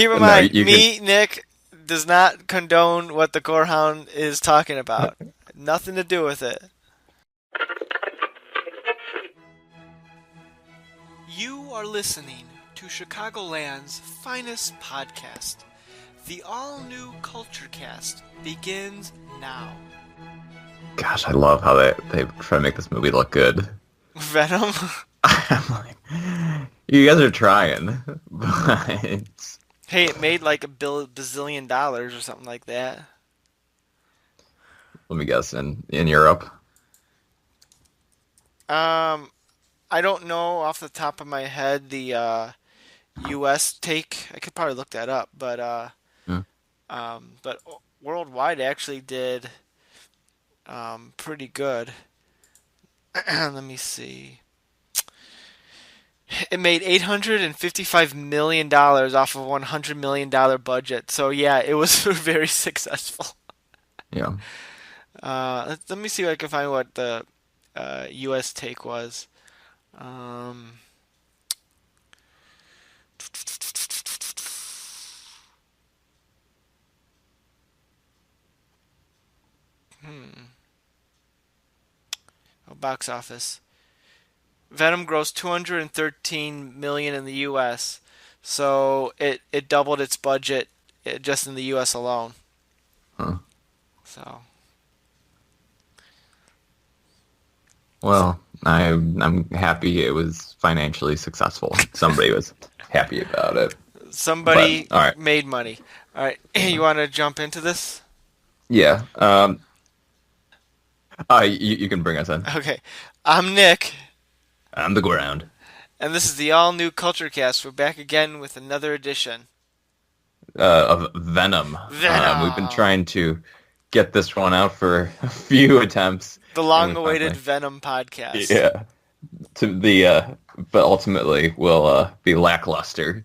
Keep in No, mind, you can. Nick, does not condone what the Gorehound is talking about. Nothing to do with it. You are listening to Chicagoland's finest podcast. The all-new Culture Cast begins now. Gosh, I love how they try to make this movie look good. Venom? I'm like, you guys are trying, but Hey, it made like bazillion dollars or something like that. let me guess, in Europe. Um, I don't know off the top of my head the U.S. take. I could probably look that up, Yeah. but worldwide actually did pretty good. Let me see. It made $855 million off of $100 million budget. So yeah, it was very successful. Yeah. Let me see if I can find what the U.S. take was. Um, box office. Venom grossed 213 million in the U.S. So it doubled its budget just in the U.S. alone. Huh. So, so Well, I'm happy it was financially successful. Somebody was happy about it. But somebody all right, made money. All right, you want to jump into this? yeah. You can bring us in. Okay, I'm Nick, I'm the ground. and this is the all-new Culture Cast. We're back again with another edition. Of Venom. We've been Venom, trying to get this one out for a few attempts, the and we long-awaited finally, Venom podcast. yeah, to the but ultimately will be lackluster.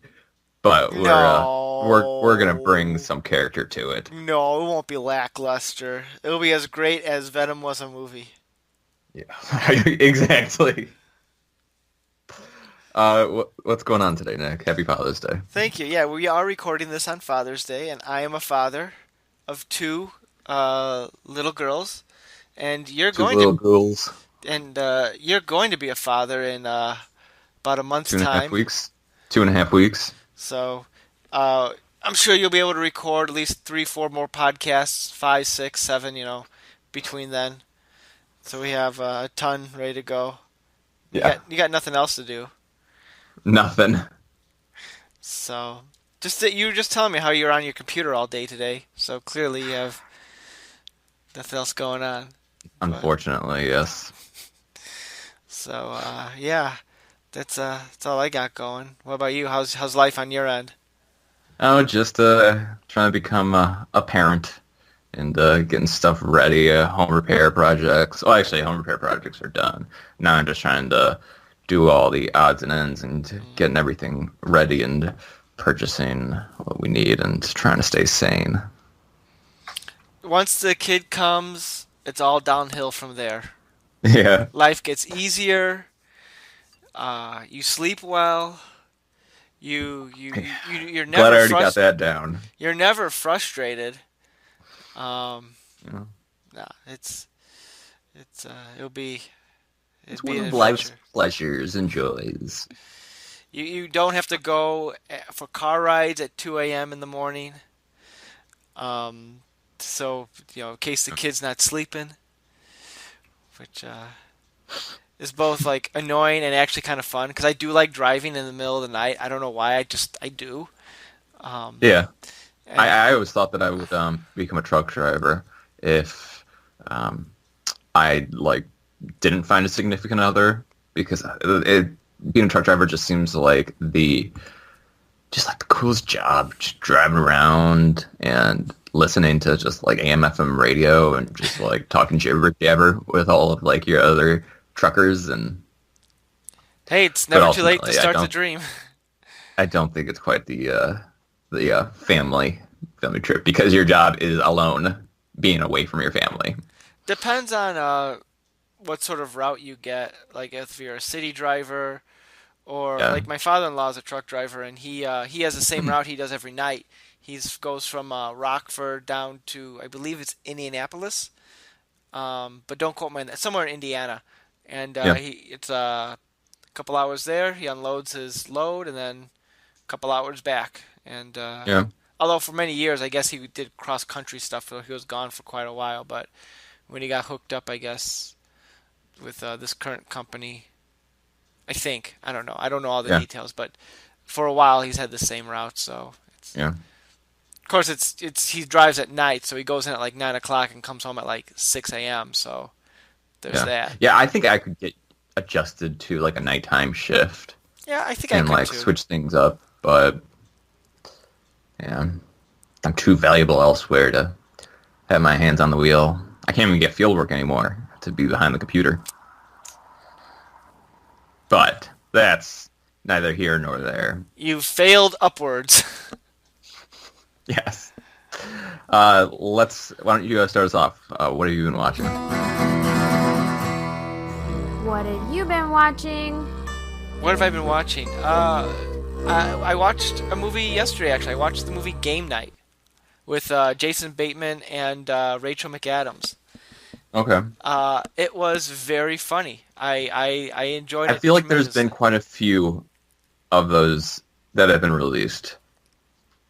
But we're gonna bring No, some character to it. no, it won't be lackluster. It'll be as great as Venom was a movie. Yeah, exactly. What's going on today, Nick? Happy Father's Day. Thank you. Yeah, we are recording this on Father's Day, and I am a father of two little girls, and Two little girls, you're going to be a father in about a month's 2.5 time. weeks. 2.5 weeks. So I'm sure you'll be able to record at least three, four more podcasts, five, six, seven, between then. So we have a ton ready to go. Yeah, You got nothing else to do. nothing. So you were just telling me how you're on your computer all day today. So clearly you have nothing else going on. But Unfortunately, yes. so yeah, that's all I got going. What about you? How's life on your end? Oh, just trying to become a parent and getting stuff ready. Home repair projects. Oh, actually, home repair projects are done. Now I'm just trying to do all the odds and ends and getting everything ready and purchasing what we need and trying to stay sane. Once the kid comes, it's all downhill from there. Yeah. Life gets easier. You sleep well. You're Glad I never already got that down. you're never frustrated. Um, You know, nah, it's it's it'd be one an of life's adventure. pleasures and joys. You don't have to go for car rides at 2 a.m. in the morning. Um, so in case the kid's not sleeping, which is both like annoying and actually kind of fun because I do like driving in the middle of the night. I don't know why. I do. Um, Yeah. I, and I always thought that I would become a truck driver if um, I like didn't find a significant other because being a truck driver just seems like the coolest job, just driving around and listening to just like AM FM radio and just like talking jibber jabber with all of like your other truckers and hey, it's but never too late to ultimately start the dream. I don't think it's quite the family trip because your job is alone being away from your family. Depends on what sort of route you get. Like if you're a city driver Or Yeah. like my father-in-law is a truck driver, and he has the same route he does every night. He goes from Rockford down to, I believe it's Indianapolis, but don't quote me on that. Somewhere in Indiana, and Yeah. it's a couple hours there. He unloads his load, and then a couple hours back. And Yeah. although for many years, I guess he did cross-country stuff, so he was gone for quite a while. But when he got hooked up, I guess with this current company, I think I don't know. I don't know all the Yeah. details, but for a while he's had the same route. So it's, Yeah. of course it's he drives at night, so he goes in at like 9 o'clock and comes home at like 6 a.m. So there's Yeah. that. Yeah. I think I could get adjusted to like a nighttime shift Yeah, I think I and could like too. switch things up, but yeah, I'm too valuable elsewhere to have my hands on the wheel. I can't even get field work anymore to be behind the computer. But that's neither here nor there. You failed upwards. Yes. Why don't you start us off? What have you been watching? What have you been watching? What have I been watching? I watched a movie yesterday. Actually, I watched the movie Game Night with Jason Bateman and Rachel McAdams. Okay. It was very funny. I enjoyed I it feel like there's been tremendously. quite a few of those that have been released.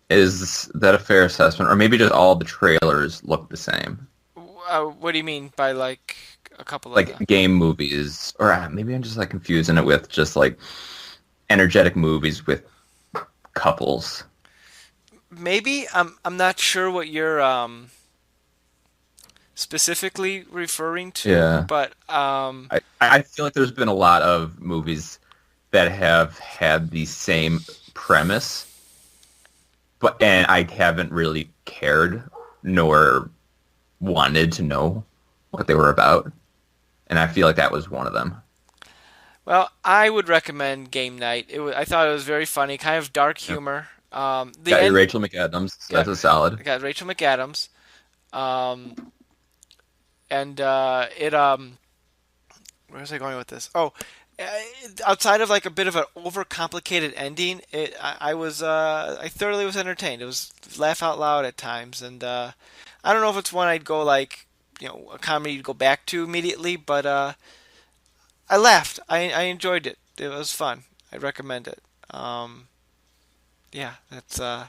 Is that a fair assessment? Or maybe just all the trailers look the same? What do you mean by like a couple of Like them? game movies. Or maybe I'm just like confusing it with just like energetic movies with couples. Maybe I'm not sure what you're specifically referring to, Yeah. but I feel like there's been a lot of movies that have had the same premise, and I haven't really cared nor wanted to know what they were about, and I feel like that was one of them. well, I would recommend Game Night. I thought it was very funny, kind of dark Yeah. humor. The Got your end Rachel McAdams. So that's got a solid. got Rachel McAdams, um, and it where was I going with this? Oh, uh, outside of like a bit of an overcomplicated ending, I thoroughly was entertained. It was laugh out loud at times, and I don't know if it's one I'd go like a comedy you'd go back to immediately, but I laughed. I enjoyed it. It was fun. I recommend it. Um, yeah, that's all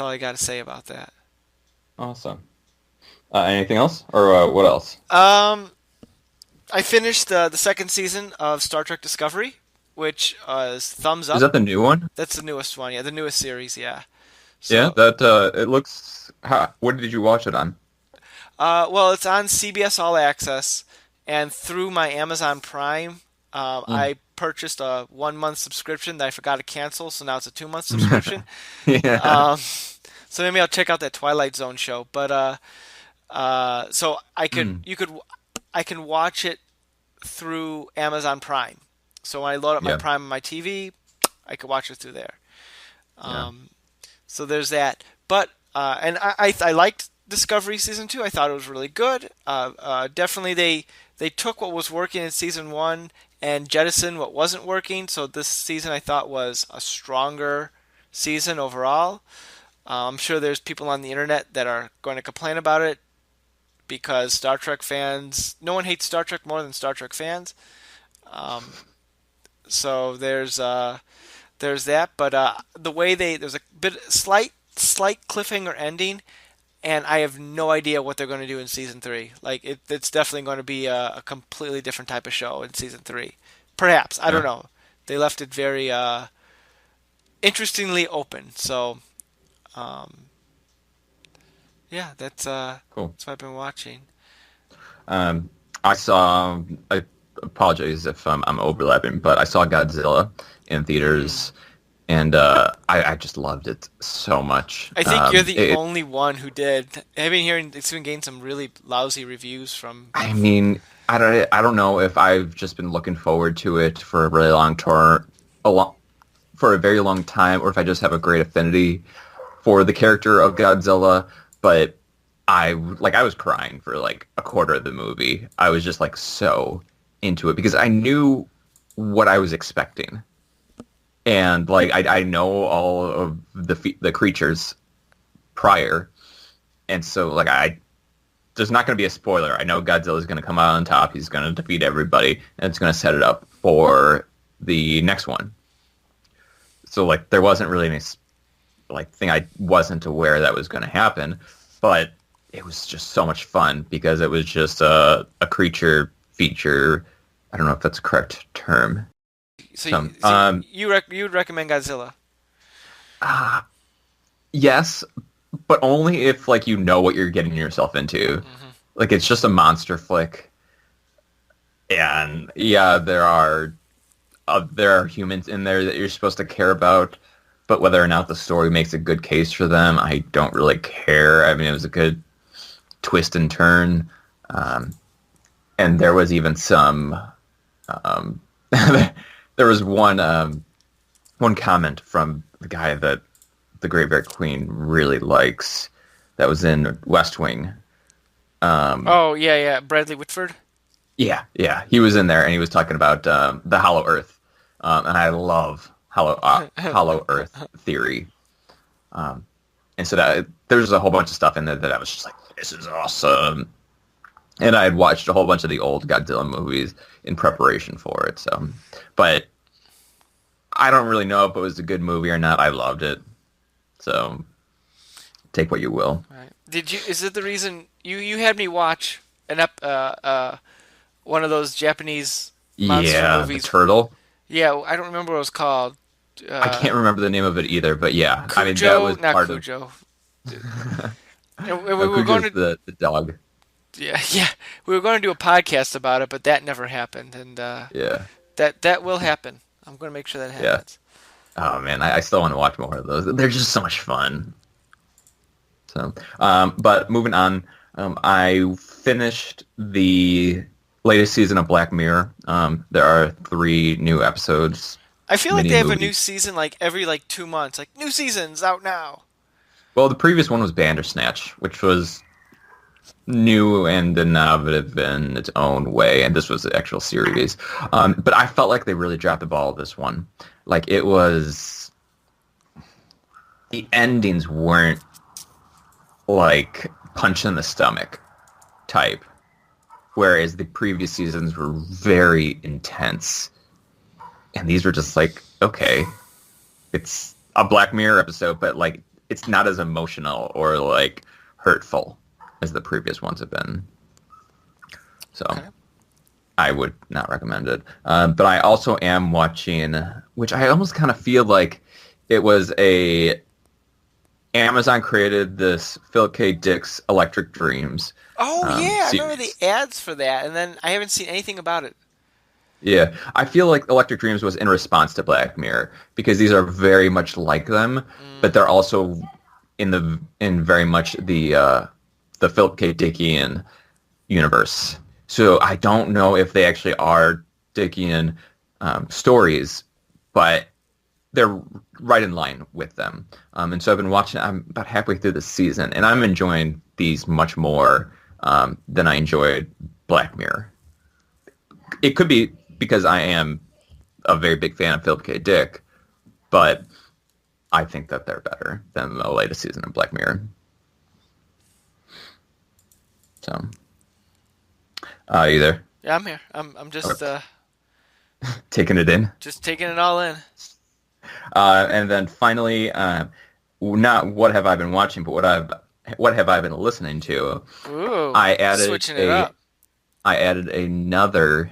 I got to say about that. Awesome. Anything else, or what else? Um, I finished the second season of Star Trek Discovery, which is thumbs Is up. that the new one? That's the newest one, yeah, the newest series, yeah. Yeah, So, that it looks. What did you watch it on? well, it's on CBS All Access, and through my Amazon Prime, Mm. I purchased a 1 month subscription that I forgot to cancel, so now it's a 2 month subscription. Yeah. Um, so maybe I'll check out that Twilight Zone show. But so Mm. I can watch it through Amazon Prime. So when I load up my Yeah. Prime on my TV, I could watch it through there. Yeah. Um, so there's that. But and I liked Discovery season two. I thought it was really good. Definitely they took what was working in season one and jettisoned what wasn't working. So this season I thought was a stronger season overall. I'm sure there's people on the internet that are going to complain about it because Star Trek fans, no one hates Star Trek more than Star Trek fans. Um, so there's that, but the way there's a slight cliffhanger ending, and I have no idea what they're going to do in season three. Like it's definitely going to be a completely different type of show in season three. Perhaps I don't Yeah. know. They left it very interestingly open. So um, yeah, Cool. that's what I've been watching. I saw. I apologize if I'm overlapping, but I saw Godzilla in Hmm. theaters, and I just loved it so much. I think you're the only one who did. I've been hearing it's been getting some really lousy reviews from. I mean, I don't know if I've just been looking forward to it for a really long term, for a very long time, or if I just have a great affinity for the character of Godzilla. But I was crying for like a quarter of the movie. I was just like so into it because I knew what I was expecting. and like I know all of the creatures prior, and so like there's not going to be a spoiler. I know Godzilla's going to come out on top. He's going to defeat everybody, and it's going to set it up for the next one. So like there wasn't really any like thing I wasn't aware that was going to happen, but it was just so much fun because it was just a creature feature. I don't know if that's a correct term. You would recommend Godzilla? Yes, but only if like you know what you're getting yourself into. Mm-hmm. Like it's just a monster flick, and yeah, there are humans in there that you're supposed to care about, but whether or not the story makes a good case for them, I don't really care. I mean, it was a good twist and turn, and there was even some. There was one comment from the guy that the Great Bear Queen really likes that was in West Wing. Oh yeah, Bradley Whitford. Yeah, he was in there and he was talking about the Hollow Earth, and I love Hollow Earth theory, and so that there's a whole bunch of stuff in there that I was just like, this is awesome. And I had watched a whole bunch of the old Godzilla movies in preparation for it. So, but I don't really know if it was a good movie or not. I loved it. So, take what you will. Right. Is it the reason you had me watch one of those Japanese monster movies? The turtle. Yeah, I don't remember what it was called. I can't remember the name of it either, but yeah, Cujo, I mean that was not part Cujo. of. we were going to the dog. Yeah, we were going to do a podcast about it, but that never happened, and that will happen. I'm going to make sure that happens. Yeah. Oh man, I still want to watch more of those. They're just so much fun. So, but moving on, I finished the latest season of Black Mirror. There are 3 new episodes. I feel like they have a new season like every 2 months. Like, new season's out now. Well, the previous one was Bandersnatch, which was new and innovative in its own way, and this was the actual series. But I felt like they really dropped the ball with this one. Like, it was... The endings weren't, like, punch in the stomach type, whereas the previous seasons were very intense. And these were just like, okay, it's a Black Mirror episode, but, like, it's not as emotional or, like, hurtful as the previous ones have been. So, okay. I would not recommend it. But I also am watching, which I almost kind of feel like it was Amazon created this Philip K. Dick's Electric Dreams. Oh, yeah, series. I remember the ads for that, and then I haven't seen anything about it. Yeah, I feel like Electric Dreams was in response to Black Mirror, because these are very much like them, but they're also in very much the Philip K. Dickian universe. So I don't know if they actually are Dickian stories, but they're right in line with them. And so I've been watching, I'm about halfway through the season, and I'm enjoying these much more than I enjoyed Black Mirror. It could be because I am a very big fan of Philip K. Dick, but I think that they're better than the latest season of Black Mirror. So, you there? Yeah, I'm here. I'm just taking it in. Just taking it all in. And then finally, not what have I been watching, but what have I been listening to? Ooh, switching it up. I added another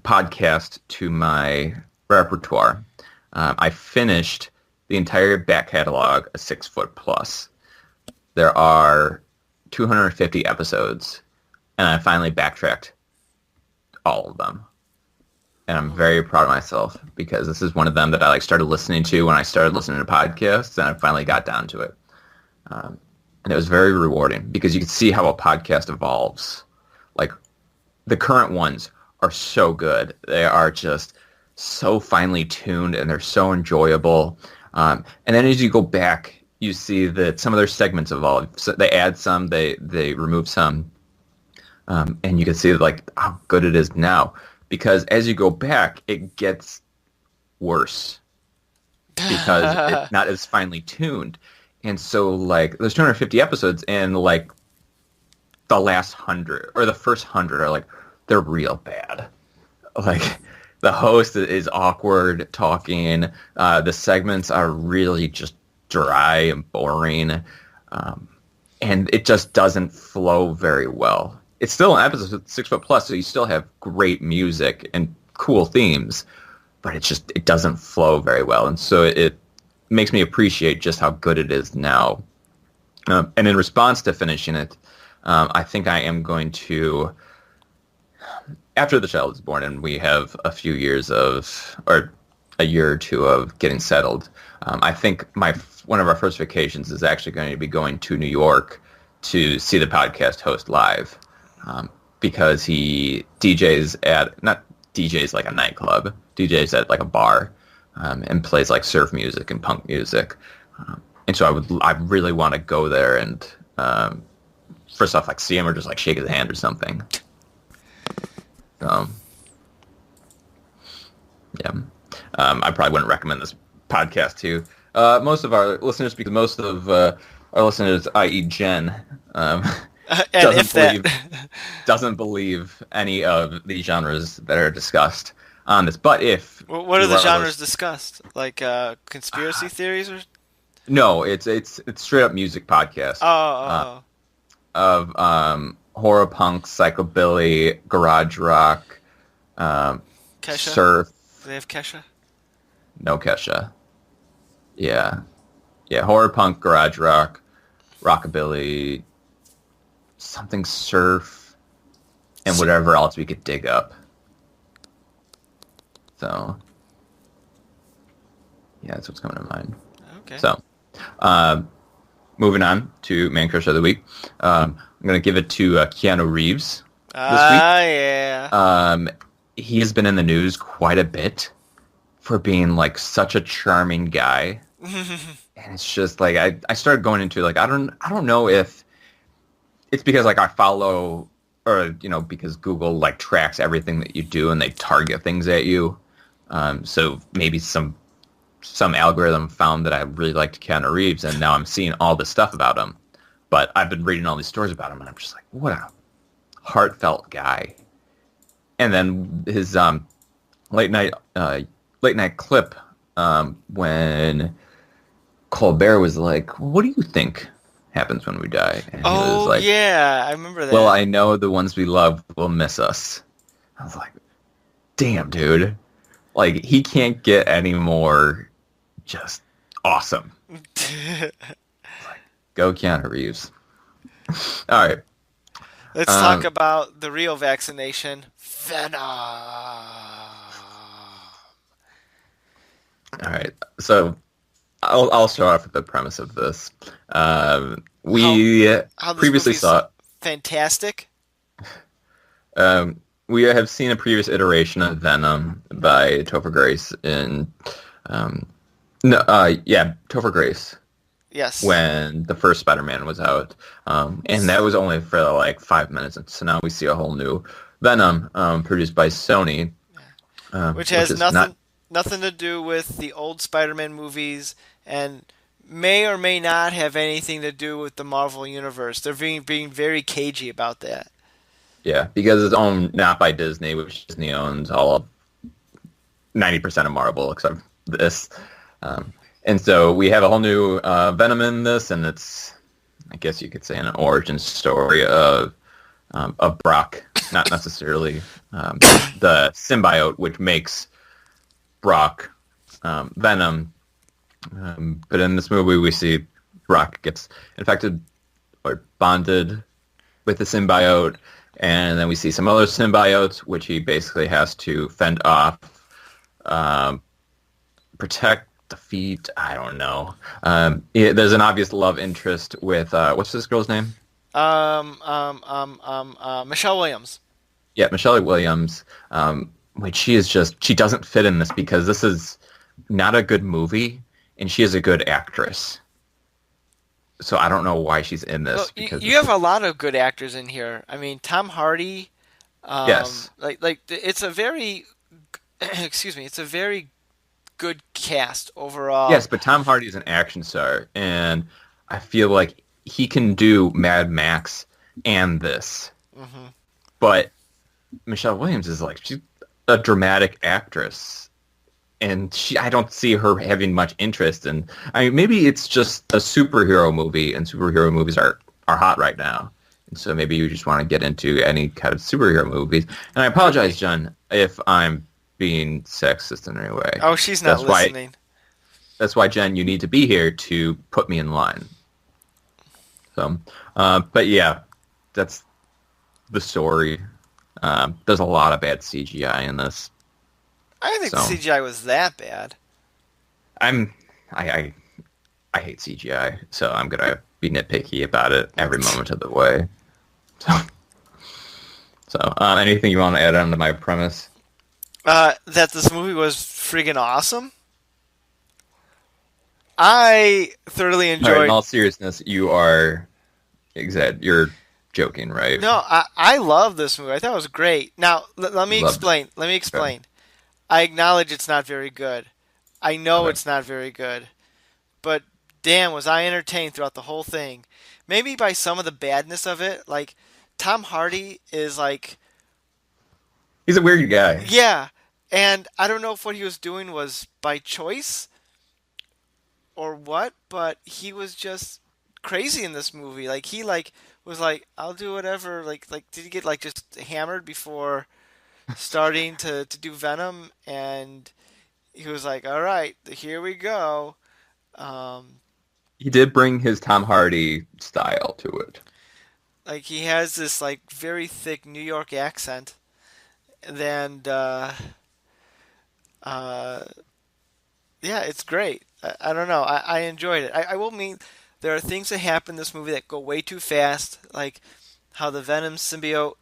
podcast to my repertoire. I finished the entire back catalog, A 6 Foot Plus. There are 250 episodes, and I finally backtracked all of them. And I'm very proud of myself, because this is one of them that I started listening to when I started listening to podcasts, and I finally got down to it. And it was very rewarding, because you can see how a podcast evolves. Like, the current ones are so good. They are just so finely tuned, and they're so enjoyable. And then as you go back, you see that some of their segments evolve. So they add some, they remove some, and you can see like how good it is now. Because as you go back, it gets worse because it's not as finely tuned. And so, like, there's 250 episodes, and, like, the last 100, or the first 100 are, like, they're real bad. Like, the host is awkward talking. The segments are really just dry and boring. And it just doesn't flow very well. It's still an episode with 6 foot plus, so you still have great music and cool themes, but it doesn't flow very well. And so it makes me appreciate just how good it is now. And in response to finishing it, I think I am going to, after the child is born and we have a few years or a year or two of getting settled, I think one of our first vacations is actually going to be going to New York to see the podcast host live, because he not DJs like a nightclub, DJs at like a bar, and plays like surf music and punk music. And so I really want to go there and first off, like, see him or just like shake his hand or something. Yeah. I probably wouldn't recommend this podcast to most of our listeners, because most of our listeners, i.e. Jen, doesn't believe any of the genres that are discussed on this. But if what are the genres discussed? Like conspiracy theories or? No, it's straight up music podcast. Of horror punk, psychobilly, garage rock, Kesha? surf. Do they have Kesha? No Kesha. Yeah. Horror punk, garage rock, rockabilly, something surf, and whatever else we could dig up. So, yeah, that's what's coming to mind. Okay. So, moving on to Man Crush of the Week. I'm going to give it to Keanu Reeves this week. Yeah. He has been in the news quite a bit for being, like, such a charming guy. And it's just, like, I started going into, like, I don't know if it's because, like, I follow, or, you know, because Google, like, tracks everything that you do and they target things at you. So maybe some algorithm found that I really liked Keanu Reeves, and now I'm seeing all this stuff about him. But I've been reading all these stories about him, and I'm just like, what a heartfelt guy. And then his late night clip when Colbert was like, "What do you think happens when we die?" And he was like, yeah, I remember that. "Well, I know the ones we love will miss us." I was like, "Damn, dude! Like, he can't get any more just awesome." Like, go Keanu Reeves. All right. Let's talk about the real vaccination, Venom. All right. So I'll start off with the premise of this. We how previously saw fantastic. We have seen a previous iteration of Venom by Topher Grace in Topher Grace. Yes. When the first Spider-Man was out. And that was only for like 5 minutes. And so now we see a whole new Venom produced by Sony. Which has nothing to do with the old Spider-Man movies, and may or may not have anything to do with the Marvel Universe. They're being very cagey about that. Yeah, because it's owned not by Disney, which Disney owns all of 90% of Marvel except this. And so we have a whole new Venom in this, and it's, I guess you could say, an origin story of Brock, not necessarily the symbiote, which makes Brock Venom. But in this movie, we see Brock gets infected or bonded with the symbiote, and then we see some other symbiotes, which he basically has to fend off, protect, defeat. I don't know. There's an obvious love interest with what's this girl's name? Michelle Williams. Yeah, Michelle Williams. Which she doesn't fit in this because this is not a good movie, and she is a good actress. So I don't know why she's in this. Well, because you have a lot of good actors in here. I mean, Tom Hardy. Yes. Like it's a very, excuse me, it's a very good cast overall. Yes, but Tom Hardy is an action star, and I feel like he can do Mad Max and this. Hmm. But Michelle Williams is like, she's a dramatic actress, and I don't see her having much interest in. I mean, maybe it's just a superhero movie, and superhero movies are hot right now. And so maybe you just want to get into any kind of superhero movies. And I apologize, Jen, if I'm being sexist in any way. Oh, she's not listening. That's why, Jen, you need to be here to put me in line. So, but yeah, that's the story. There's a lot of bad CGI in this. I didn't think the CGI was that bad. I hate CGI, so I'm gonna be nitpicky about it every moment of the way. So, anything you want to add on to my premise? That this movie was friggin' awesome. I thoroughly enjoyed. All right, in all seriousness, you're joking, right? No, I love this movie. I thought it was great. Now, let me explain. Let me explain. Okay. I acknowledge it's not very good. I know it's not very good. But damn, was I entertained throughout the whole thing. Maybe by some of the badness of it. Like, Tom Hardy is like... He's a weird guy. Yeah. And I don't know if what he was doing was by choice or what, but he was just crazy in this movie. Like, he was like, I'll do whatever. Like did he get like just hammered before starting to do Venom? And he was like, all right, here we go. He did bring his Tom Hardy style to it. Like, he has this like very thick New York accent. And yeah, it's great. I don't know. I enjoyed it. I will mean there are things that happen in this movie that go way too fast, like how the Venom symbiote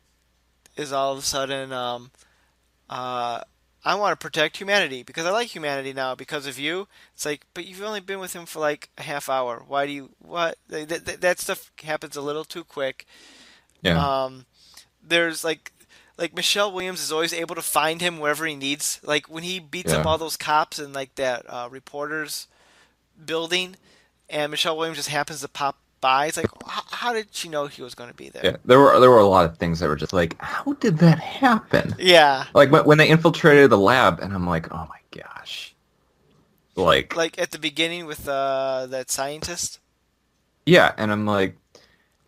is all of a sudden, I want to protect humanity because I like humanity now because of you. It's like, but you've only been with him for like a half hour. Why do you, what? That stuff happens a little too quick. Yeah. There's like Michelle Williams is always able to find him wherever he needs. Like when he beats up all those cops in like that reporters building, and Michelle Williams just happens to pop by. It's like, how did she know he was going to be there? Yeah, there were a lot of things that were just like, how did that happen? Yeah. Like when they infiltrated the lab, and I'm like, oh my gosh. Like at the beginning with that scientist. Yeah, and I'm like,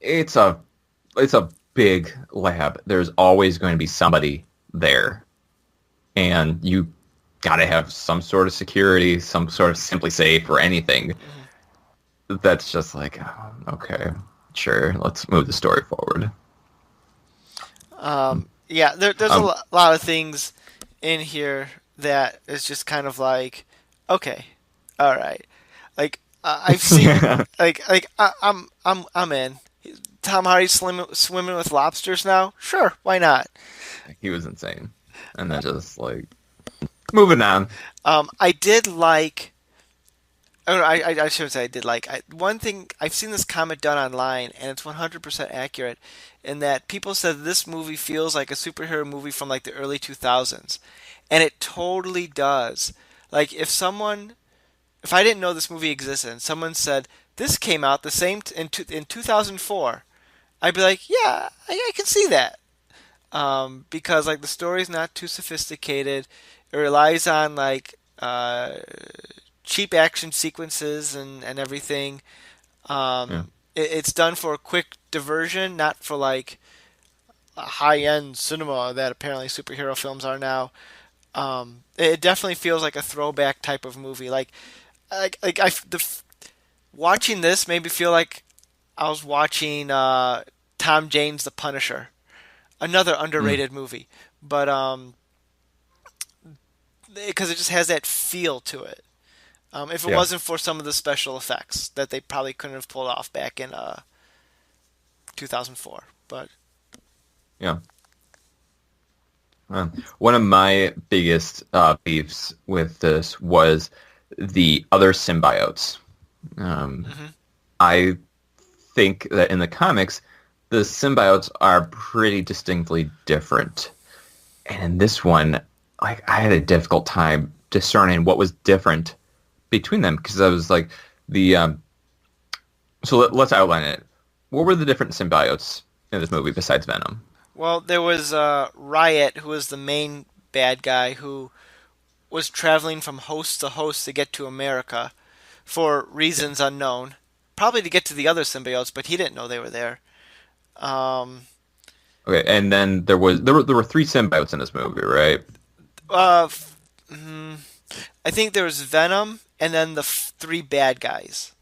it's a big lab. There's always going to be somebody there, and you got to have some sort of security, some sort of simply safe or anything. Mm-hmm. That's just like, oh, okay, sure, let's move the story forward. Yeah, there's a lot of things in here that is just kind of like, okay, all right, like I've seen, I'm in. Tom Hardy swimming with lobsters now? Sure, why not? He was insane. And then just like moving on. I did like. Oh, no, I shouldn't say I did like. One thing I've seen this comment done online, and it's 100% accurate, in that people said this movie feels like a superhero movie from like the early 2000s, and it totally does. Like if I didn't know this movie existed, and someone said this came out the same in 2004. I'd be like, yeah, I can see that. Because like the story's not too sophisticated. It relies on like cheap action sequences and everything. It's done for a quick diversion, not for like a high-end cinema that apparently superhero films are now. It definitely feels like a throwback type of movie. Watching this made me feel like I was watching Tom Jane's The Punisher, another underrated movie, but because it just has that feel to it. If it wasn't for some of the special effects that they probably couldn't have pulled off back in 2004, but yeah. One of my biggest beefs with this was the other symbiotes. I think that in the comics, the symbiotes are pretty distinctly different. And in this one, like I had a difficult time discerning what was different between them, because I was like the let's outline it. What were the different symbiotes in this movie besides Venom? Well, there was Riot, who was the main bad guy, who was traveling from host to host to get to America for reasons unknown. Probably to get to the other symbiotes, but he didn't know they were there. Um, Okay, and then there were three symbiotes in this movie, right? uh, f- mm, I think there was Venom, and then the three bad guys,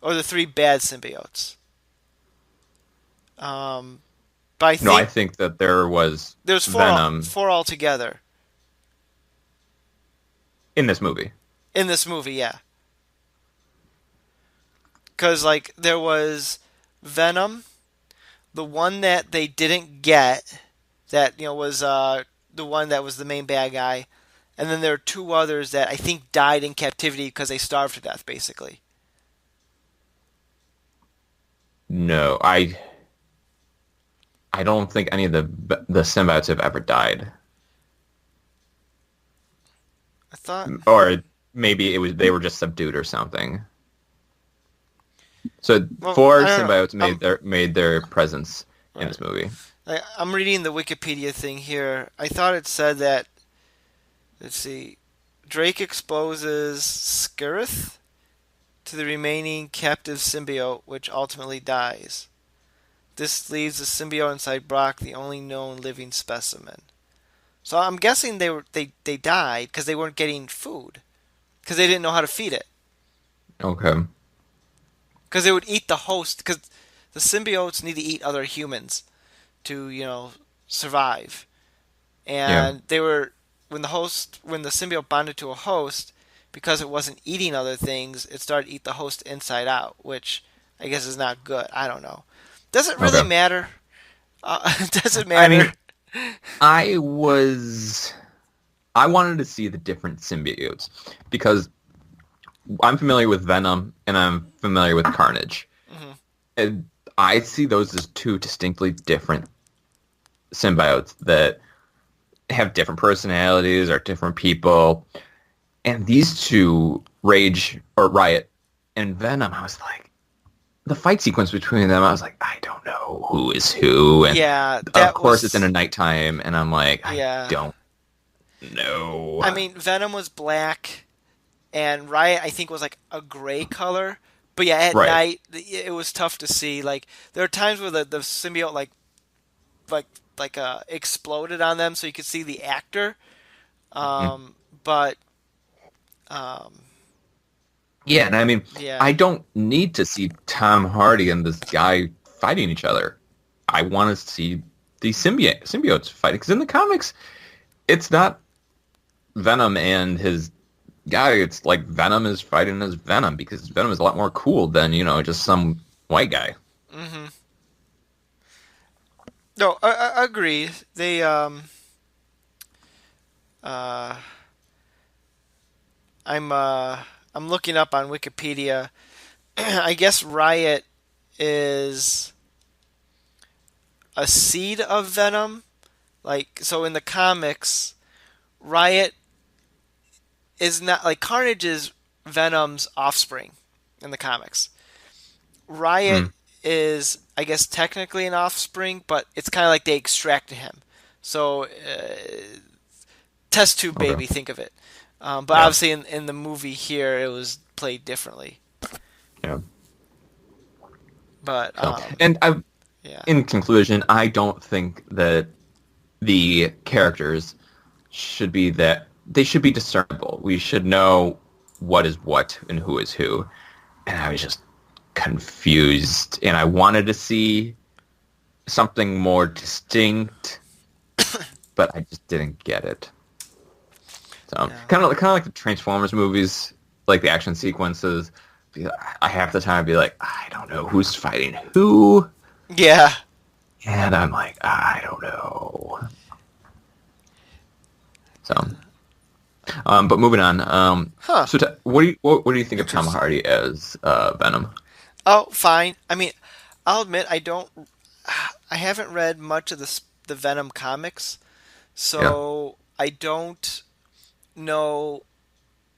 or the three bad symbiotes. Um, but I No, I think think that there was there's Venom four altogether in this movie. in this movie. Yeah, because like there was Venom, the one that they didn't get, that was the one that was the main bad guy, and then there are two others that I think died in captivity because they starved to death, basically. No, I don't think any of the symbiotes have ever died. I thought. Or maybe they were just subdued or something. So Well, four I don't know. symbiotes made their presence in Right. this movie. I'm reading the Wikipedia thing here. I thought it said that. Let's see. Drake exposes Skirith to the remaining captive symbiote, which ultimately dies. This leaves the symbiote inside Brock, the only known living specimen. So I'm guessing they died because they weren't getting food because they didn't know how to feed it Okay. because they would eat the host because the symbiotes need to eat other humans to survive. Yeah. And they were when the symbiote bonded to a host, because it wasn't eating other things, it started to eat the host inside out, which I guess is not good. I don't know. Does it really Okay. matter? Does it I matter? mean, I was I wanted to see the different symbiotes because I'm familiar with Venom and I'm familiar with Carnage. Hmm. And I see those as two distinctly different symbiotes that have different personalities, are different people. And these two, Rage or Riot and Venom, I was like, the fight sequence between them, I was like, I don't know who is who. And Yeah, of that course, it's in was. a nighttime, and I'm like, I Yeah. don't know. I mean, Venom was black, and Riot I think was like a gray color. But yeah, at Right. night it was tough to see. Like there are times where the symbiote like exploded on them, so you could see the actor. Mhm. But um, Yeah, and I mean, yeah. I don't need to see Tom Hardy and this guy fighting each other. I want to see these symbiotes fighting. Because in the comics, it's not Venom and his guy. It's like Venom is fighting as Venom because Venom is a lot more cool than, just some white guy. Hmm. No, I agree. They uh I'm I'm looking up on Wikipedia. I guess Riot is a seed of Venom. Like so in the comics, Riot is not like Carnage is Venom's offspring in the comics. Riot Mm, is, I guess, technically an offspring, but it's kind of like they extracted him. So, test tube okay. baby, think of it. But Yeah. obviously, in the movie here, it was played differently. Yeah. But So, and yeah, in conclusion, I don't think that the characters they should be discernible. We should know what is what and who is who. And I was just confused, and I wanted to see something more distinct, but I just didn't get it. So yeah, kind of like the Transformers movies, like the action sequences. I half the time be like, I don't know who's fighting who, yeah. and I'm like, I don't know. So, but moving on. Huh? So what do you think of Tom Interesting. Hardy as Venom? Oh, fine. I mean, I'll admit I don't. I haven't read much of the Venom comics, Yeah. so I don't know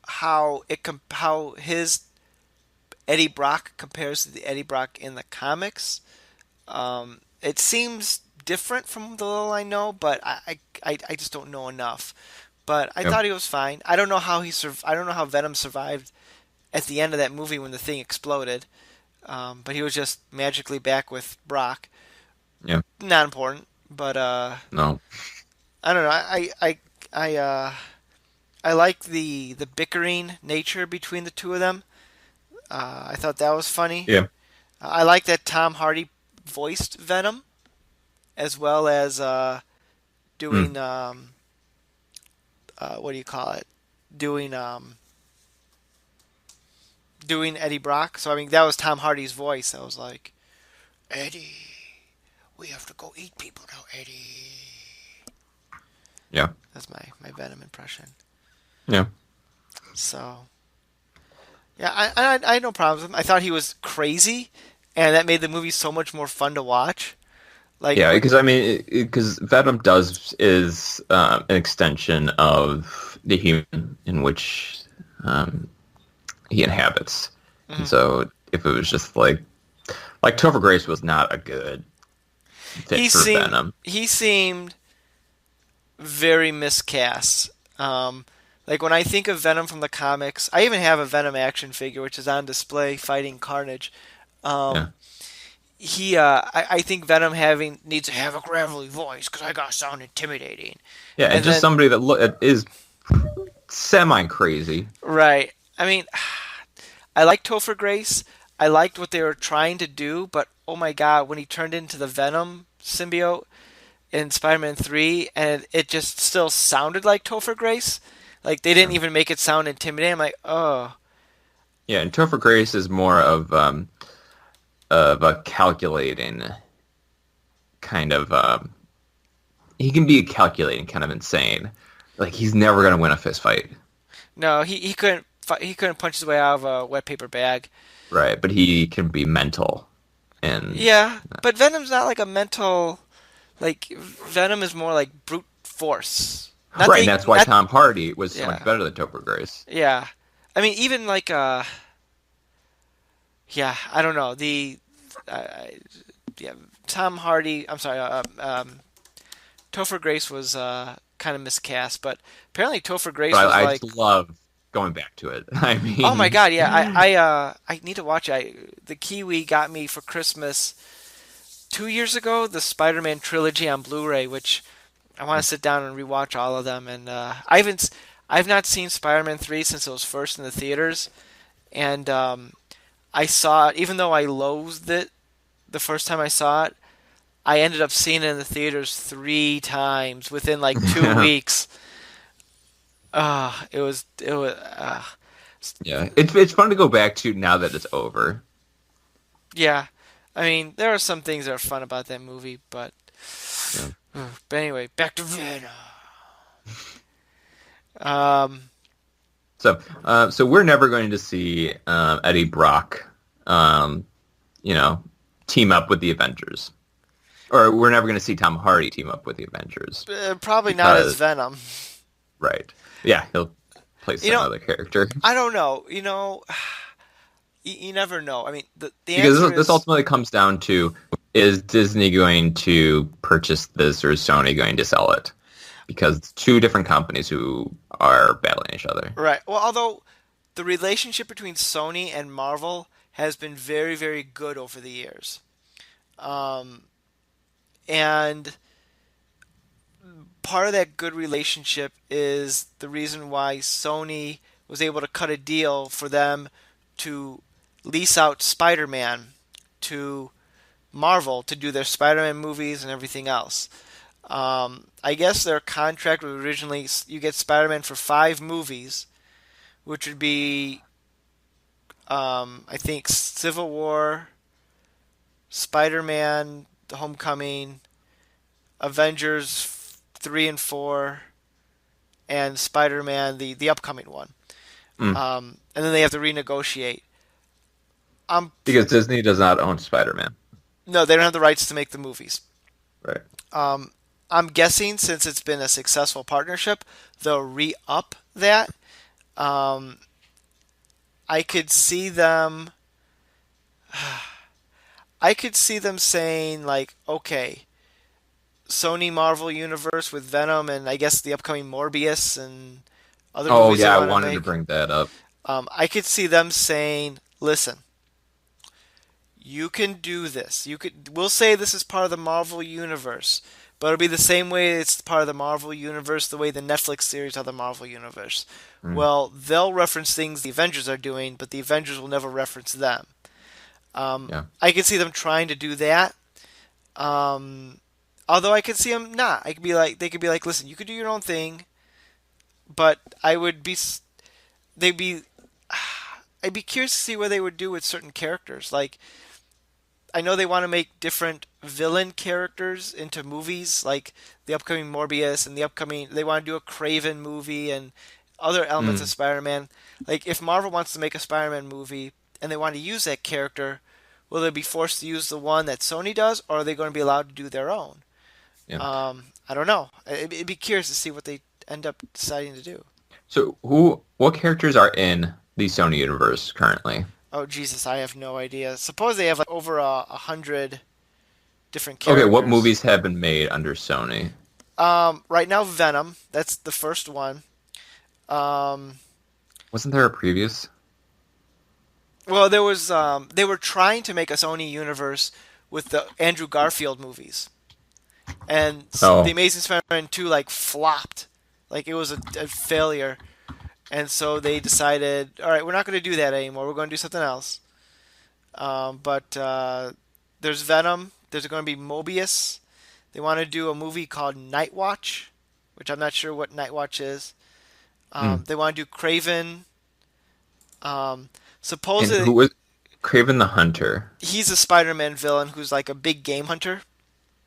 how his Eddie Brock compares to the Eddie Brock in the comics. It seems different from the little I know, but I just don't know enough. But I Yeah. thought he was fine. I don't know how I don't know how Venom survived at the end of that movie when the thing exploded. But he was just magically back with Brock. Yeah. Not important, but No. I don't know. I like the bickering nature between the two of them. I thought that was funny. Yeah. I like that Tom Hardy voiced Venom as well as Mm. doing what do you call it? Doing doing Eddie Brock. So I mean that was Tom Hardy's voice. I was like, Eddie, we have to go eat people now, Eddie. Yeah. That's my Venom impression. Yeah. So yeah, I had no problems with him. I thought he was crazy, and that made the movie so much more fun to watch. Like Yeah, when because I mean, because Venom does is an extension of the human in which um, he inhabits, and mhm. so if it was just like Topher Grace was not a good fit he for seemed Venom. he seemed very miscast. Like when I think of Venom from the comics, I even have a Venom action figure which is on display fighting Carnage. Yeah, Um, I think Venom having needs to have a gravelly voice because I gotta sound intimidating. yeah, and And just then somebody that is semi crazy. right, I mean, I liked Topher Grace. I liked what they were trying to do, but oh my god, when he turned into the Venom symbiote in Spider-Man 3 and it just still sounded like Topher Grace. Like they didn't Yeah, even make it sound intimidating. I'm like, oh, yeah, and Topher Grace is more of a calculating kind of. He can be calculating, kind of insane. Like he's never gonna win a fist fight. no, he couldn't punch his way out of a wet paper bag. Right, but he can be mental, and Yeah, but Venom's not like a mental. Like Venom is more like brute force. Not right, that and that's why not Tom Hardy was so much yeah better than Topher Grace. yeah. I mean even like yeah I don't know uh, yeah Tom Hardy. I'm sorry. Topher Grace was kind of miscast, but apparently Topher Grace But was I like, just love going back to it. I oh my mean, god, yeah, I need to watch it. The Kiwi got me for Christmas 2 years ago the Spider-Man trilogy on Blu-ray, which I want to sit down and rewatch all of them. And I've not seen Spider-Man 3 since it was first in the theaters, and I saw it even though I loathed it the first time I saw it. I ended up seeing it in the theaters 3 times within like 2 weeks. It was yeah, it's fun to go back to now that it's over. yeah. I mean, there are some things that are fun about that movie, Yeah. but anyway, back to Venom. Um, So we're never going to see Eddie Brock, um, you know, team up with the Avengers, or we're never going to see Tom Hardy team up with the Avengers Probably not as because, Venom. right? Yeah, he'll play You some know, other character I don't know. You never know. I mean, the because answer this is ultimately comes down to: is Disney going to purchase this, or is Sony going to sell it? Because it's two different companies who are battling each other. right. Well, although the relationship between Sony and Marvel has been very, very good over the years, um, and part of that good relationship is the reason why Sony was able to cut a deal for them to lease out Spider-Man to Marvel to do their Spider-Man movies and everything else. I guess their contract was originally you get Spider-Man for 5 movies, which would be I think Civil War, Spider-Man, The Homecoming, Avengers 3 and 4, and Spider-Man the upcoming one. Mm. And then they have to renegotiate. Um, Because Disney does not own Spider-Man, no, they don't have the rights to make the movies. right? Um, I'm guessing since it's been a successful partnership, they'll re-up that. Um, I could see them. I could see them saying like, okay, Sony Marvel universe with Venom and I guess the upcoming Morbius and other Oh movies they yeah, I want to wanted to make. bring that up. I could see them saying, listen, you can do this. We'll say this is part of the Marvel universe, but it'll be the same way it's part of the Marvel universe, the way the Netflix series are the Marvel universe. Mm, Well, they'll reference things the Avengers are doing, but the Avengers will never reference them. yeah. I could see them trying to do that. Um, Although I could see them not. I could be like, they could be like, listen, you could do your own thing, but they'd be, I'd be curious to see what they would do with certain characters. Like, I know they want to make different villain characters into movies, like the upcoming Morbius and the upcoming. They want to do a Craven movie and other elements of Mm, Spider-Man. Like if Marvel wants to make a Spider-Man movie and they want to use that character, will they be forced to use the one that Sony does, or are they going to be allowed to do their own? yeah. I don't know. It'd be curious to see what they end up deciding to do. So what characters are in the Sony universe currently? Oh Jesus, I have no idea. Suppose they have like over 100 different Okay, what characters. movies have been made under Sony? Right now, Venom. That's the first one. Um, Wasn't there a previous? well, there was. They were trying to make a Sony universe with the Andrew Garfield movies, and the Oh, Amazing Spider-Man 2 like flopped, like it was a failure, and so they decided, all right, we're not going to do that anymore. We're going to do something else. But there's Venom. There's going to be Mobius. They want to do a movie called Night Watch, which I'm not sure what Night Watch is. mm. They want to do Craven. Um, And who Supposedly, was Craven the Hunter? he's a Spider-Man villain who's like a big game hunter.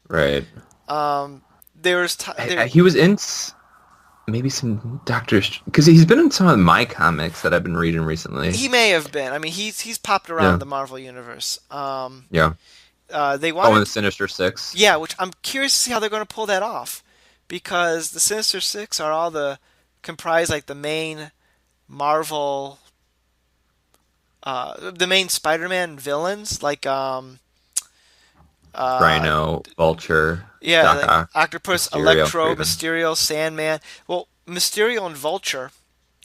Right. Um, there's t- there He was in maybe some Doctor because he's been in some of my comics that I've been reading recently. He may have been. I mean, he's popped around Yeah. the Marvel universe. Yeah. They Oh, and wanted, the Sinister Six. yeah, which I'm curious to see how they're going to pull that off, because the Sinister Six are all the comprise like the main Marvel, the main Spider-Man villains, like uh, Rhino, Vulture, yeah, Doc like Ock, Octopus, Mysterio, Electro, Craven. Mysterio, Sandman. Well, Mysterio and Vulture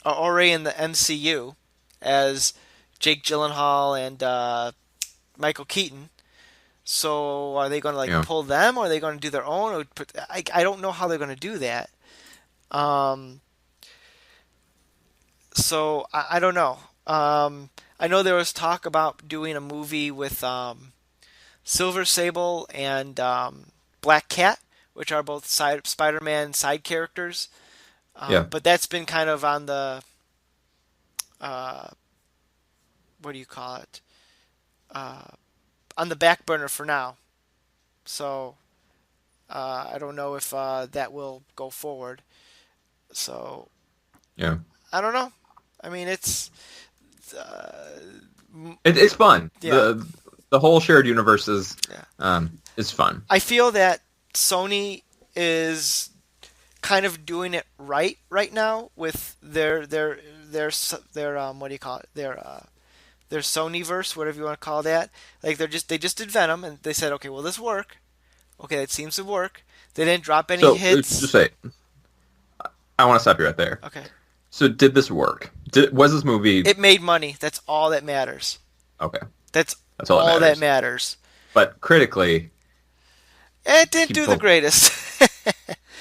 are already in the MCU as Jake Gyllenhaal and Michael Keaton. So are they going to like Yeah. pull them, or are they going to do their own? Or I don't know how they're going to do that. Um, so I don't know. I know there was talk about doing a movie with Silver Sable and Black Cat, which are both Spider-Man side characters. Yeah. But that's been kind of on the uh, what do you call it? Uh, on the back burner for now. So I don't know if that will go forward. So Yeah. I don't know. I mean, uh, It's fun. yeah, The whole shared universe yeah. is fun. I feel that Sony is kind of doing it right now with their what do you call it, their Sonyverse, whatever you want to call that. Like they just did Venom and they said, okay, will this work? Okay, it seems to work. They didn't drop any So just hits. say, I want to stop you right there. Okay, So did this work? Was this movie it made money. That's all that matters. okay? That's That's all that all that matters. matters. But critically, It didn't do the people greatest.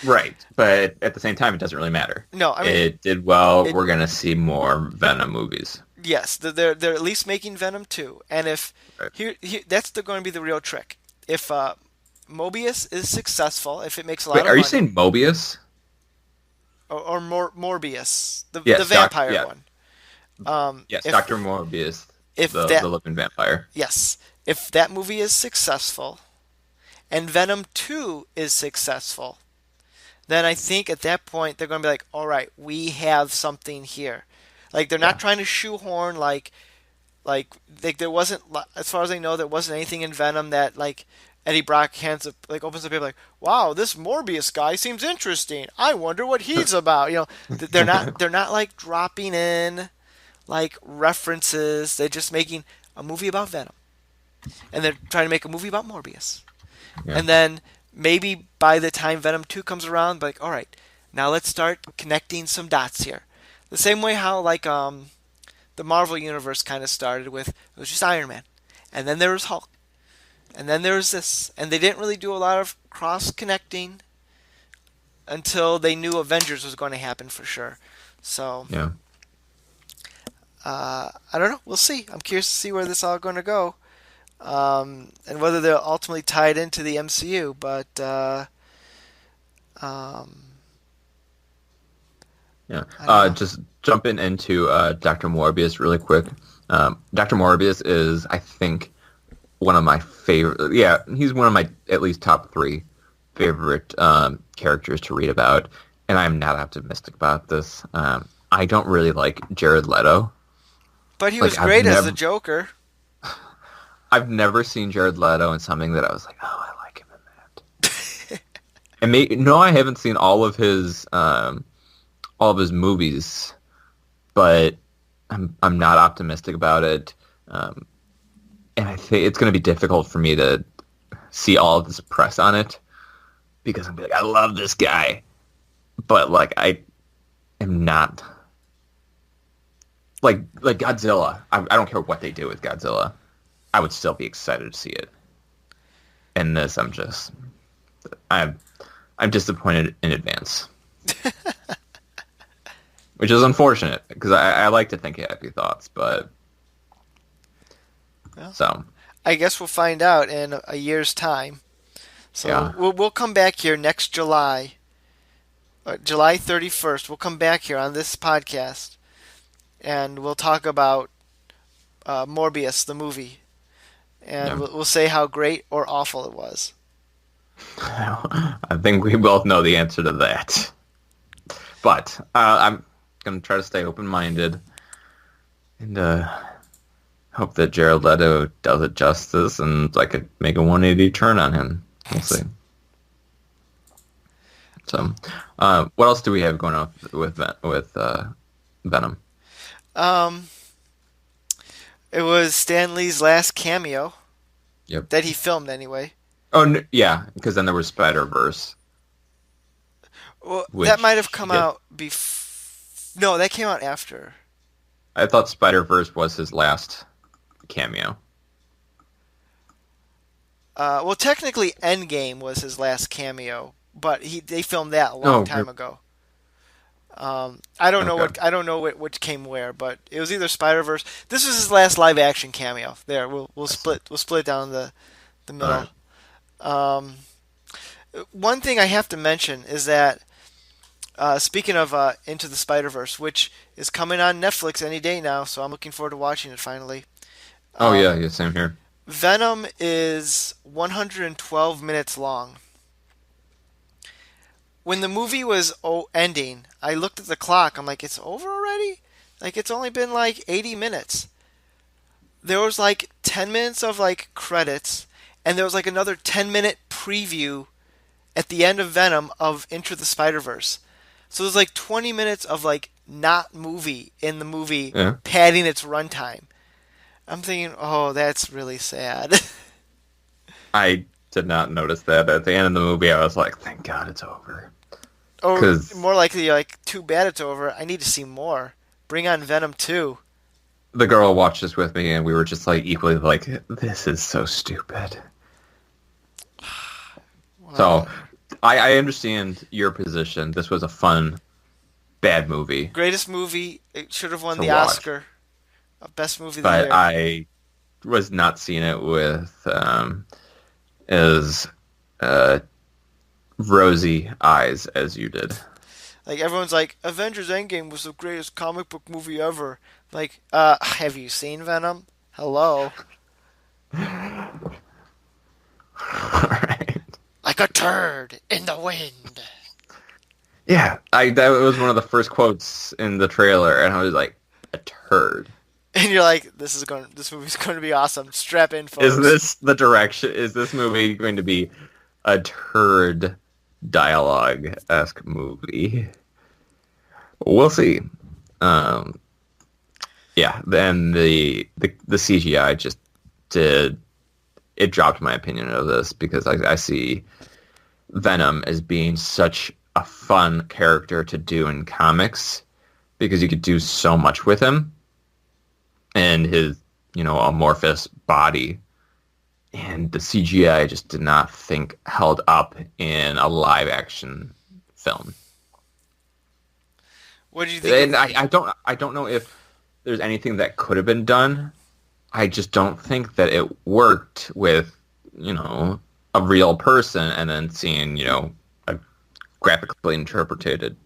right. But at the same time, it doesn't really matter. No, I mean It did well. it. We're gonna see more Venom movies. Yes, they're at least making Venom 2, and if Right. here that's going to be the real trick. If Mobius is successful, if it makes a lot Wait, of are you money, saying Mobius? or Morbius, the Yes, Doc. vampire Yeah, one. yes, If Doctor Morbius, if the that living vampire. yes, if that movie is successful and Venom 2 is successful, then I think at that point they're going to be like, all right, we have something here. Like they're not Yeah, trying to shoehorn like there wasn't, as far as I know, there wasn't anything in Venom that like Eddie Brock opens the paper like, "Wow, this Morbius guy seems interesting. I wonder what he's about." They're not like dropping in like references. They're just making a movie about Venom, and they're trying to make a movie about Morbius. Yeah. And then maybe by the time Venom 2 comes around, like, all right, now let's start connecting some dots here. The same way how the Marvel universe kind of started with it was just Iron Man, and then there was Hulk, and then there was this, and they didn't really do a lot of cross connecting until they knew Avengers was going to happen for sure. So Yeah. I don't know. We'll see. I'm curious to see where this all going to go, and whether they'll ultimately tie it into the MCU. But um, Yeah. I don't know. Just jumping into Dr. Morbius really quick. Dr. Morbius is, I think, one of my favorite. Yeah, he's one of my at least top three favorite characters to read about, and I'm not optimistic about this. I don't really like Jared Leto. But he was Like great as the Joker. I've never seen Jared Leto in something that I was like, oh, I like him in that. No, I haven't seen all of his movies, but I'm not optimistic about it. And I think it's going to be difficult for me to see all of this press on it because I'm like, I love this guy, but like I am not like Godzilla. I don't care what they do with Godzilla. I would still be excited to see it. And this, I'm disappointed in advance, which is unfortunate because I like to think happy thoughts, but Well, so I guess we'll find out in a year's time. So yeah, we'll come back here next July, July 31st. We'll come back here on this podcast, and we'll talk about Morbius, the movie, and yeah. we'll say how great or awful it was. I think we both know the answer to that. But I'm going to try to stay open-minded and hope that Jared Leto does it justice and I could make a 180 turn on him. We'll see. So, what else do we have going on with Venom? Um, it was Stan Lee's last cameo Yep. that he filmed anyway. Oh, yeah, because then there was Spider-Verse, Well, that might have which come out before. No, that came out after. I thought Spider-Verse was his last cameo. Well, technically, Endgame was his last cameo, but they filmed that a long Oh, time ago. I don't know okay. what came where, but it was either Spider Verse. This was his last live action cameo. There, we'll I see. split it down the All middle. right. Um, One thing I have to mention is that speaking of Into the Spider Verse, which is coming on Netflix any day now, so I'm looking forward to watching it finally. Oh, Um, yeah, same here. Venom is 112 minutes long. When the movie was ending, I looked at the clock. I'm like, it's over already? Like, it's only been like 80 minutes. There was like 10 minutes of like credits, and there was like another 10-minute preview at the end of Venom of Into the Spider Verse. So there's like 20 minutes of like not movie in the movie Yeah. padding its runtime. I'm thinking, oh, that's really sad. I did not notice that. At the end of the movie, I was like, thank God it's over. Or Because more likely, like, too bad it's over. I need to see more. Bring on Venom 2. the girl watched this with me, and we were just like equally like, this is so stupid. So Well, I understand your position. This was a fun, bad movie greatest movie. It should have won to the watch, Oscar of Best Movie of the but Year. I was not seeing it with as uh, rosy eyes as you did. Like, everyone's like, Avengers Endgame was the greatest comic book movie ever. Like, have you seen Venom? Hello? Alright. Like a turd in the wind. Yeah, that was one of the first quotes in the trailer, and I was like, a turd. and you're like, this movie's going to be awesome. Strap in, Is folks. this the direction? Is this movie going to be a turd dialogue-esque movie? We'll see. Um, yeah, then the CGI just did it dropped my opinion of this because I see Venom as being such a fun character to do in comics because you could do so much with him and his, amorphous body. And the CGI I just did not think held up in a live action film. What do you think And of? I don't know if there's anything that could have been done. I just don't think that it worked with, a real person and then seeing, a graphically interpreted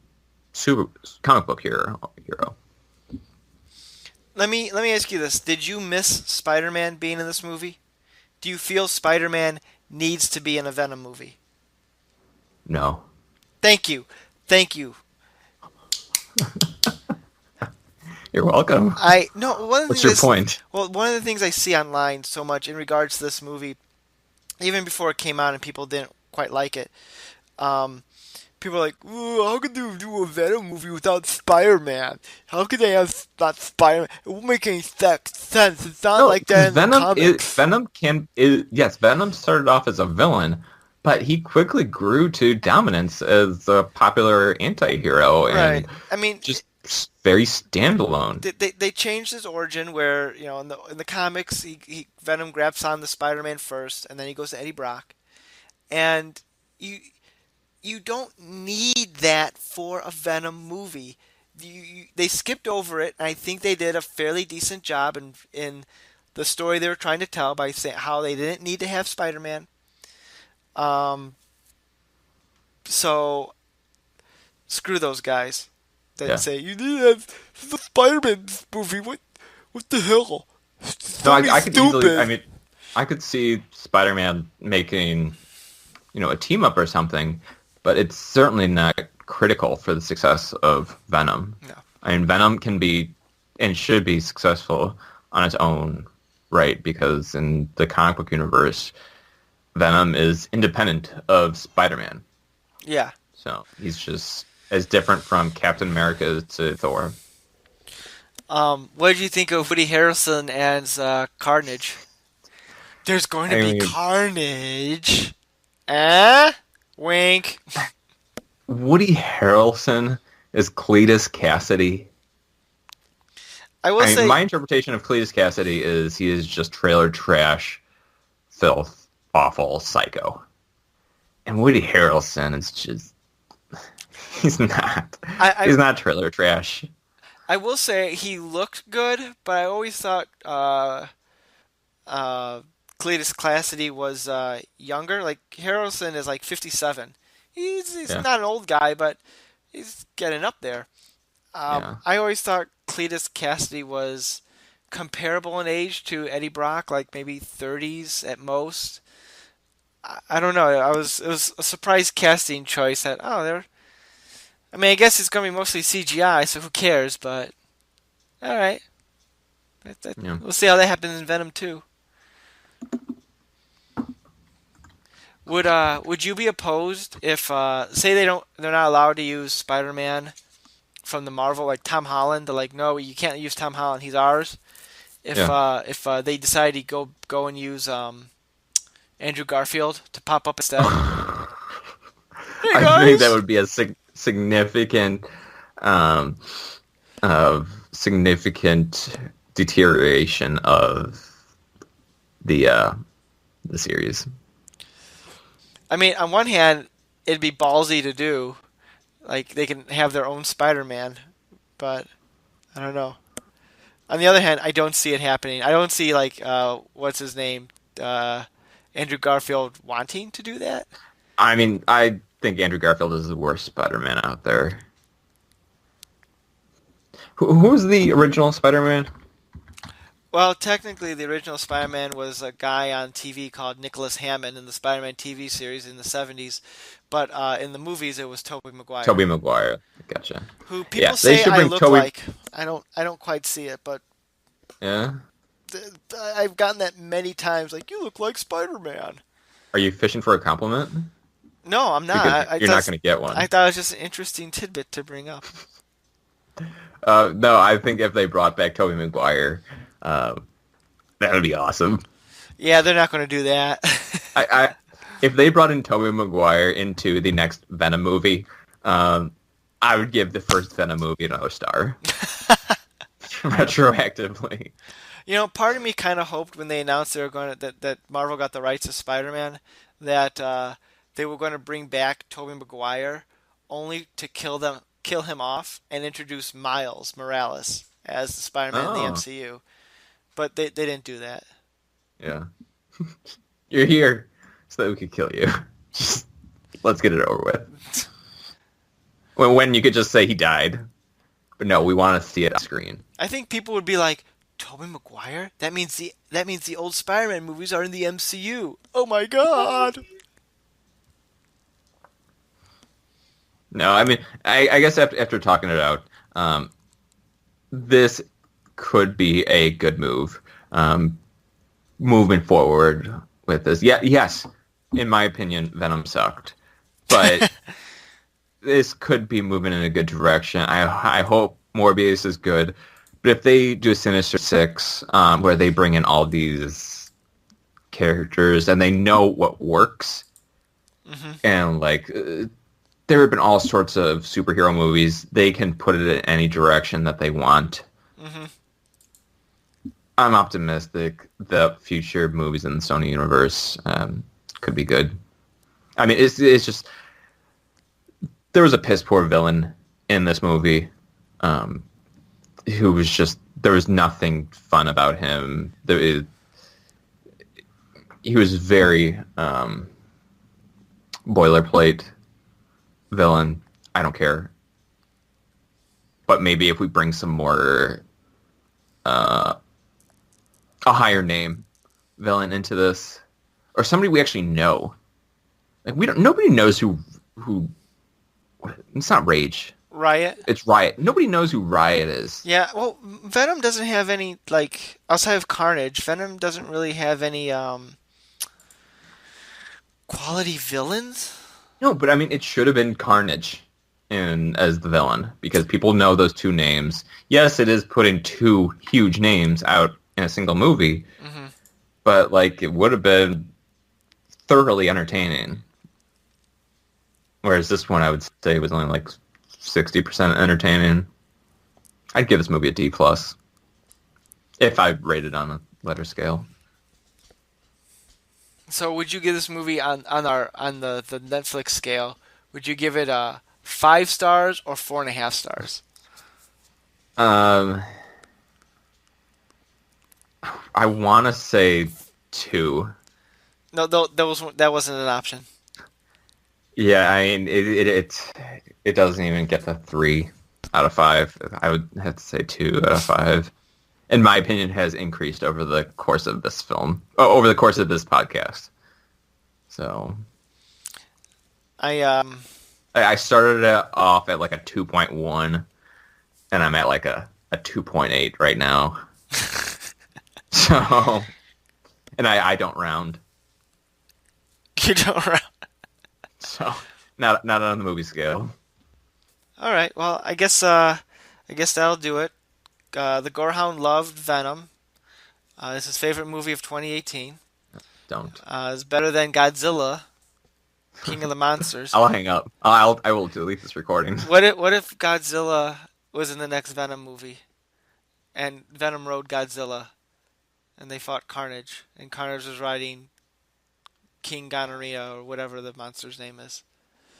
super comic book hero. Let me ask you this: did you miss Spider-Man being in this movie? Do you feel Spider-Man needs to be in a Venom movie? No. Thank you, thank you. You're welcome. I no one of the What's your things I, point? well, one of the things I see online so much in regards to this movie, even before it came out and people didn't quite like it. Um, People are like, "Ooh, how could they do a Venom movie without Spider-Man? How could they have not Spider-Man? It won't make any sense. It's not No, like because that in the comics." Yes, Venom started off as a villain, but he quickly grew to dominance as a popular anti-hero Right. and I mean, just very standalone. they changed his origin where in the comics Venom grabs on the Spider-Man first, and then he goes to Eddie Brock, and you you don't need that for a Venom movie. They skipped over it, and I think they did a fairly decent job in the story they were trying to tell by saying how they didn't need to have Spider-Man. Um, so screw those guys that Yeah. say you need to have the Spider-Man movie. What the hell? It's No, funny I could easily. I stupid. mean, I could see Spider-Man making, a team up or something, but it's certainly not critical for the success of Venom. No. I mean, Venom can be and should be successful on its own right because in the comic book universe, Venom is independent of Spider-Man. Yeah. So he's just as different from Captain America to Thor. What did you think of Woody Harrelson as Carnage? There's going to I be mean, carnage. Eh? Wink. Woody Harrelson is Cletus Cassidy. I will I mean, say, my interpretation of Cletus Cassidy is he is just trailer trash, filth, awful, psycho. And Woody Harrelson is just he's not. I, He's not trailer trash. I will say he looked good, but I always thought uh, Cletus Cassidy was younger. Like Harrelson is like 57. He's Yeah. not an old guy, but he's getting up there. Yeah. I always thought Cletus Cassidy was comparable in age to Eddie Brock, like maybe 30s at most. I don't know. It was a surprise casting choice. That they're. I mean, I guess it's gonna be mostly CGI, so who cares? But all right, Yeah. we'll see how that happens in Venom 2. Would you be opposed if say they're not allowed to use Spider-Man from the Marvel, like Tom Holland? They're like, no, you can't use Tom Holland. He's ours. Yeah. If they decide to go and use Andrew Garfield to pop up instead. Hey I think that guys. would be a significant um of significant deterioration of the series. I mean, on one hand, it'd be ballsy to do. Like they can have their own Spider-Man, but I don't know. On the other hand, I don't see it happening. I don't see like what's his name, Andrew Garfield wanting to do that. I mean, I think Andrew Garfield is the worst Spider-Man out there. Who was the original Spider-Man? Well, technically, the original Spider-Man was a guy on TV called Nicholas Hammond in the Spider-Man TV series in the '70s, but in the movies it was Tobey Maguire, Tobey Maguire. Gotcha. who Yeah, people they say should I bring look Tobey. like. I don't quite see it, but Yeah. I've gotten that many times. Like, you look like Spider-Man. Are you fishing for a compliment? No, I'm Because not. you're not going to get I one. thought it was just an interesting tidbit to bring up. No, I think if they brought back Tobey Maguire, uh, that would be awesome. Yeah, they're not going to do that. I if they brought in Tobey Maguire into the next Venom movie, um, I would give the first Venom movie another star retroactively. Part of me kind of hoped when they announced they were going to, that Marvel got the rights to Spider-Man, that they were going to bring back Tobey Maguire only to kill him off and introduce Miles Morales as the Spider-Man in the Oh, MCU. But they didn't do that. yeah. You're here so that we could kill you. Just let's get it over with. When you could just say he died, but no, we want to see it on screen. I think people would be like, Tobey Maguire? That means the old Spider-Man movies are in the MCU. Oh my god! No, I mean, I guess after talking it out, this could be a good move. Moving forward with this. Yeah, yes, in my opinion, Venom sucked, but this could be moving in a good direction. I hope Morbius is good, but if they do a Sinister Six, where they bring in all these characters and they know what works, and like there have been all sorts of superhero movies, they can put it in any direction that they want. hmm I'm optimistic the future movies in the Sony universe could be good. I mean, it's just there was a piss poor villain in this movie, who was just there was nothing fun about him. He was very boilerplate villain. I don't care, but maybe if we bring some more a higher name villain into this, or somebody we actually know. Like nobody knows who. It's not Rage. Riot? It's Riot. Nobody knows who Riot is. Yeah, well, Venom doesn't have any, like, outside of Carnage, Venom doesn't really have any, quality villains? No, but I mean, it should have been Carnage as the villain because people know those two names. Yes, it is putting two huge names out in a single movie, hmm but like it would have been thoroughly entertaining. Whereas this one, I would say, was only like 60% entertaining. I'd give this movie a D plus if I rated on a letter scale. So would you give this movie on the Netflix scale, would you give it 5 stars or 4.5 stars? Um, I want to say two. No, that wasn't an option. Yeah, I mean it doesn't even get the 3 out of 5. I would have to say 2 out of 5. In my opinion, has increased over the course of this film, over the course of this podcast. So I I started it off at like a 2.1, and I'm at like a 2.8 right now. So, and I don't round, you don't. so not on the movie scale. All right. Well, I guess that'll do it. The Gorehound loved Venom. This is his favorite movie of 2018. Don't. It's better than Godzilla, King of the Monsters. I'll hang up. I will delete this recording. What if Godzilla was in the next Venom movie, and Venom rode Godzilla, and they fought Carnage, and Carnage was riding King Gonorrhea or whatever the monster's name is.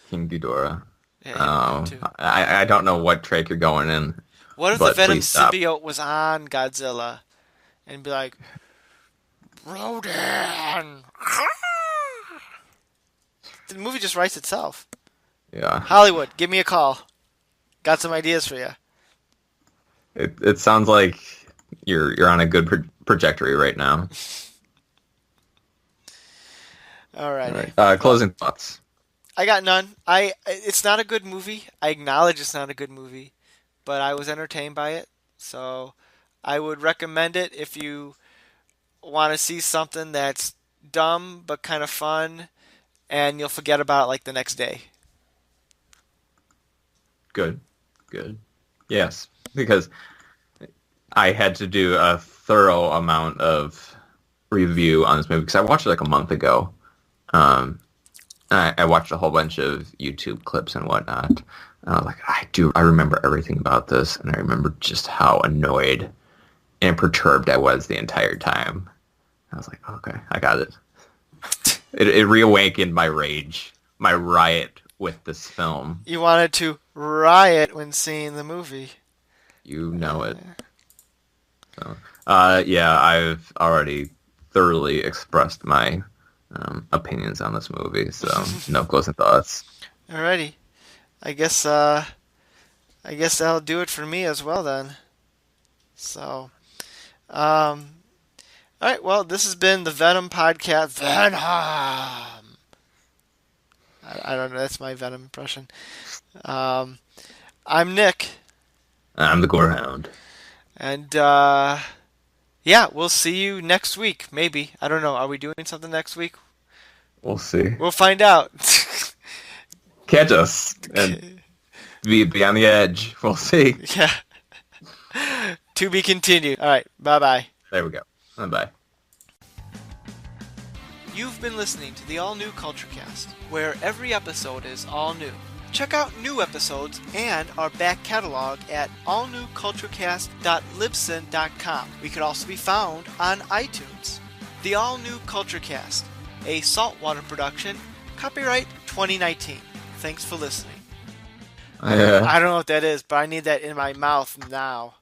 King Ghidorah. Yeah, him too. I don't know what track you're going in, What if the but Venom please stop. symbiote was on Godzilla, and be like, Rodan? The movie just writes itself. Yeah, Hollywood, give me a call. Got some ideas for you. it sounds like you're on a good trajectory right now. All All right. right. Closing thoughts. I got none. It's not a good movie. I acknowledge it's not a good movie, but I was entertained by it. So I would recommend it if you want to see something that's dumb but kind of fun, and you'll forget about it like the next day. Good. Good. Yes, because I had to do a thorough amount of review on this movie because I watched it like a month ago. I watched a whole bunch of YouTube clips and whatnot. And I was like, I remember everything about this, and I remember just how annoyed and perturbed I was the entire time. I was like, okay, I got it. It reawakened my rage, my riot with this film. You wanted to riot when seeing the movie. You know it. So, yeah, I've already thoroughly expressed my opinions on this movie, so no closing thoughts. Alrighty. I guess that'll do it for me as well then. So, all right. Well, this has been the Venom podcast. Venom. I don't know. That's my Venom impression. I'm Nick, I'm the Gorehound. and yeah, we'll see you next week. Maybe. I don't know. Are we doing something next week? We'll see. We'll find out. Catch us and be on the edge. We'll see. Yeah. To be continued. All right. Bye-bye. There we go. Bye. You've been listening to the All New CultureCast, where every episode is all new. Check out new episodes and our back catalog at allnewculturecast.libsyn.com. We could also be found on iTunes. The All New CultureCast, a saltwater production, copyright 2019. Thanks for listening. I don't know what that is, but I need that in my mouth now.